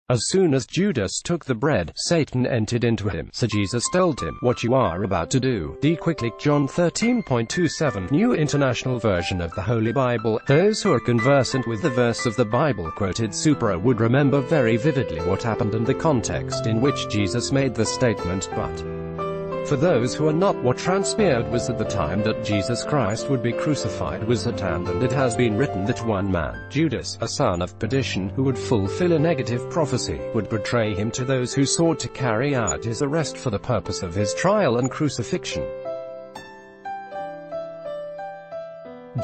As soon as Judas took the bread, Satan entered into him. So Jesus told him, "What you are about to do." Quickly, John 13.27, New International Version of the Holy Bible. Those who are conversant with the verse of the Bible quoted supra would remember very vividly what happened and the context in which Jesus made the statement, but for those who are not, what transpired was that the time that Jesus Christ would be crucified was at hand, and it has been written that one man, Judas, a son of perdition, who would fulfill a negative prophecy, would betray him to those who sought to carry out his arrest for the purpose of his trial and crucifixion.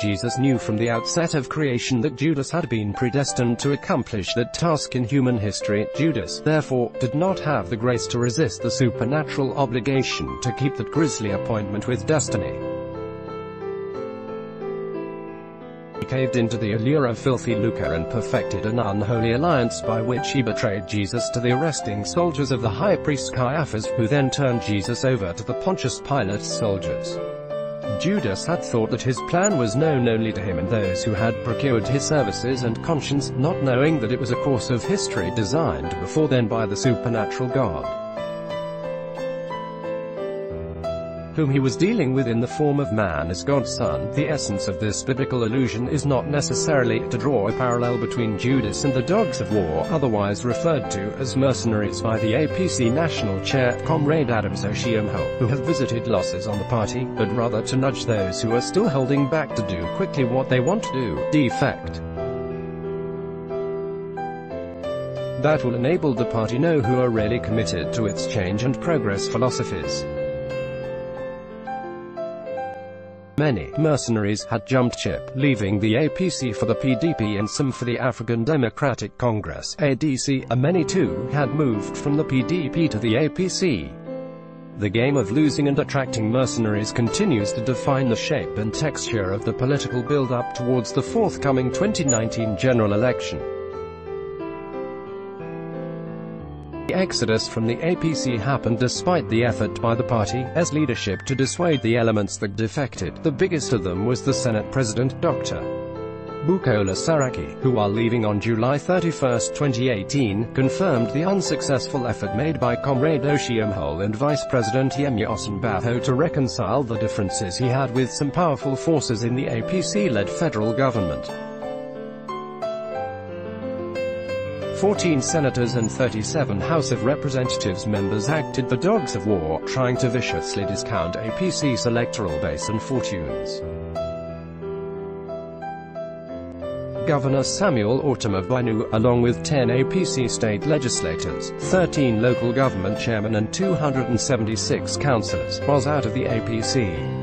Jesus knew from the outset of creation that Judas had been predestined to accomplish that task in human history. Judas, therefore, did not have the grace to resist the supernatural obligation to keep that grisly appointment with destiny. He caved into the allure of filthy lucre and perfected an unholy alliance by which he betrayed Jesus to the arresting soldiers of the high priest Caiaphas, who then turned Jesus over to the Pontius Pilate's soldiers. Judas had thought that his plan was known only to him and those who had procured his services and conscience, not knowing that it was a course of history designed before then by the supernatural God, whom he was dealing with in the form of man as God's Son. The essence of this biblical allusion is not necessarily to draw a parallel between Judas and the dogs of war, otherwise referred to as mercenaries by the APC National Chair, Comrade Adams Oshiomhole, who have visited losses on the party, but rather to nudge those who are still holding back to do quickly what they want to do. Defect that will enable the party know who are really committed to its change and progress philosophies. Many mercenaries had jumped ship, leaving the APC for the PDP and some for the African Democratic Congress (ADC). Many too had moved from the PDP to the APC. The game of losing and attracting mercenaries continues to define the shape and texture of the political build-up towards the forthcoming 2019 general election. The exodus from the APC happened despite the effort by the party's leadership to dissuade the elements that defected. The biggest of them was the Senate President, Dr. Bukola Saraki, who while leaving on July 31, 2018, confirmed the unsuccessful effort made by Comrade Oshiomhole and Vice President Yemi Osinbajo to reconcile the differences he had with some powerful forces in the APC-led federal government. 14 senators and 37 House of Representatives members acted the dogs of war, trying to viciously discount APC's electoral base and fortunes. Governor Samuel Ortom of Benue, along with 10 APC state legislators, 13 local government chairmen and 276 councillors, was out of the APC.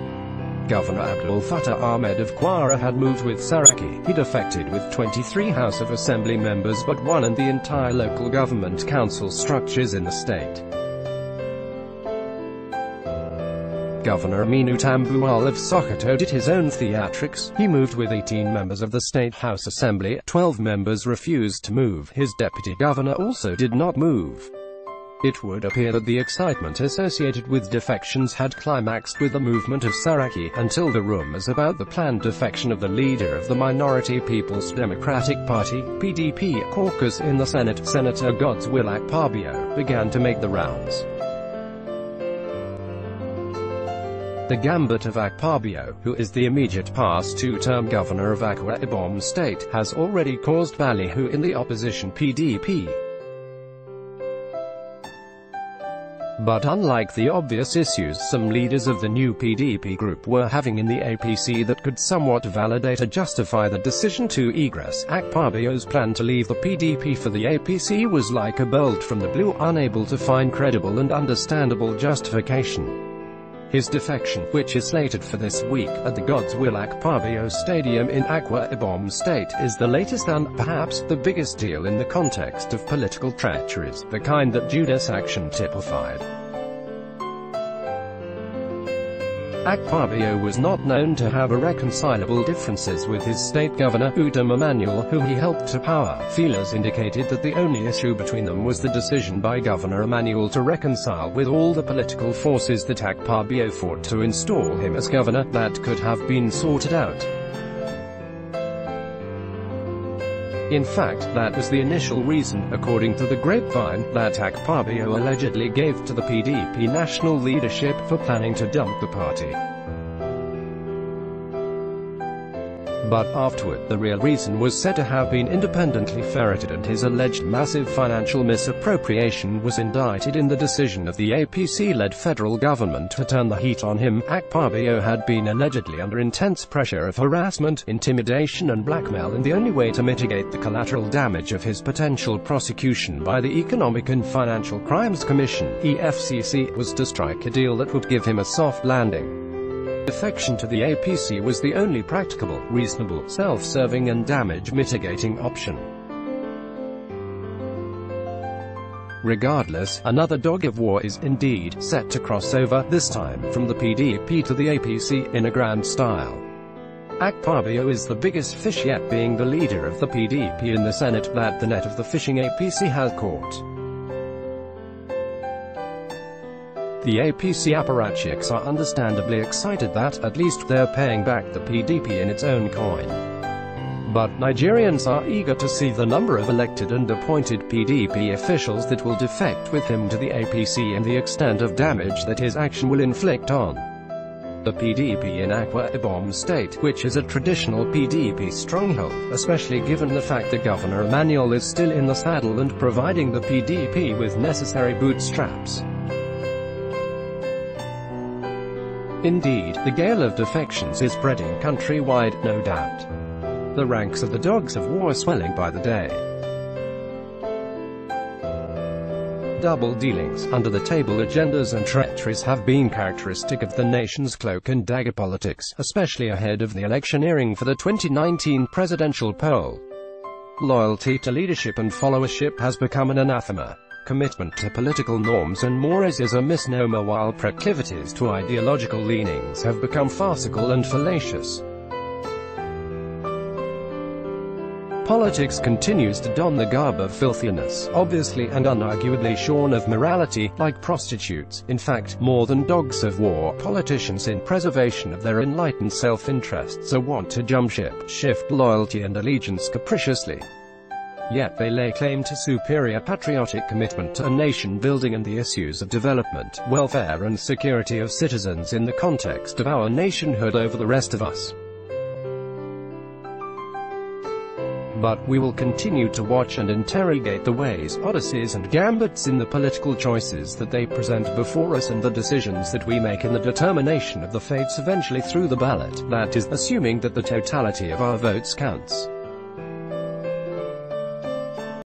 Governor Abdul Fattah Ahmed of Kwara had moved with Saraki. He defected with 23 House of Assembly members but one and the entire local government council structures in the state. Governor Aminu Tambuwal of Sokoto did his own theatrics. He moved with 18 members of the State House Assembly. 12 members refused to move. His deputy governor also did not move. It would appear that the excitement associated with defections had climaxed with the movement of Saraki, until the rumors about the planned defection of the leader of the minority People's Democratic Party (PDP) caucus in the Senate, Senator Godswill Akpabio, began to make the rounds. The gambit of Akpabio, who is the immediate past two-term governor of Akwa Ibom State, has already caused ballyhoo in the opposition PDP. But unlike the obvious issues some leaders of the new PDP group were having in the APC that could somewhat validate or justify the decision to egress, Akpabio's plan to leave the PDP for the APC was like a bolt from the blue, unable to find credible and understandable justification. His defection, which is slated for this week, at the Godswill Akpabio Stadium in Akwa Ibom State, is the latest and, perhaps, the biggest deal in the context of political treacheries, the kind that Judas' action typified. Akpabio was not known to have irreconcilable differences with his state governor, Udom Emmanuel, whom he helped to power. Feelers indicated that the only issue between them was the decision by Governor Emmanuel to reconcile with all the political forces that Akpabio fought to install him as governor. That could have been sorted out. In fact, that was the initial reason, according to the grapevine, that Akpabio allegedly gave to the PDP national leadership for planning to dump the party. But afterward, the real reason was said to have been independently ferreted, and his alleged massive financial misappropriation was indicted in the decision of the APC-led federal government to turn the heat on him. Akpabio had been allegedly under intense pressure of harassment, intimidation and blackmail, and the only way to mitigate the collateral damage of his potential prosecution by the Economic and Financial Crimes Commission, EFCC, was to strike a deal that would give him a soft landing. Defection to the APC was the only practicable, reasonable, self-serving and damage-mitigating option. Regardless, another dog of war is, indeed, set to cross over, this time, from the PDP to the APC, in a grand style. Akpabio is the biggest fish yet, being the leader of the PDP in the Senate that the net of the fishing APC has caught. The APC apparatchiks are understandably excited that, at least, they're paying back the PDP in its own coin. But Nigerians are eager to see the number of elected and appointed PDP officials that will defect with him to the APC and the extent of damage that his action will inflict on the PDP in Akwa Ibom State, which is a traditional PDP stronghold, especially given the fact that Governor Emmanuel is still in the saddle and providing the PDP with necessary bootstraps. Indeed, the gale of defections is spreading countrywide, no doubt. The ranks of the dogs of war swelling by the day. Double dealings, under-the-table agendas and treacheries have been characteristic of the nation's cloak and dagger politics, especially ahead of the electioneering for the 2019 presidential poll. Loyalty to leadership and followership has become an anathema. Commitment to political norms and mores is a misnomer, while proclivities to ideological leanings have become farcical and fallacious. Politics continues to don the garb of filthiness, obviously and unarguably shorn of morality, like prostitutes. In fact, more than dogs of war, politicians, in preservation of their enlightened self-interests, are wont to jump ship, shift loyalty and allegiance capriciously. Yet they lay claim to superior patriotic commitment to nation-building and the issues of development, welfare and security of citizens in the context of our nationhood over the rest of us. But we will continue to watch and interrogate the ways, odysseys and gambits in the political choices that they present before us, and the decisions that we make in the determination of the fates eventually through the ballot, that is, assuming that the totality of our votes counts.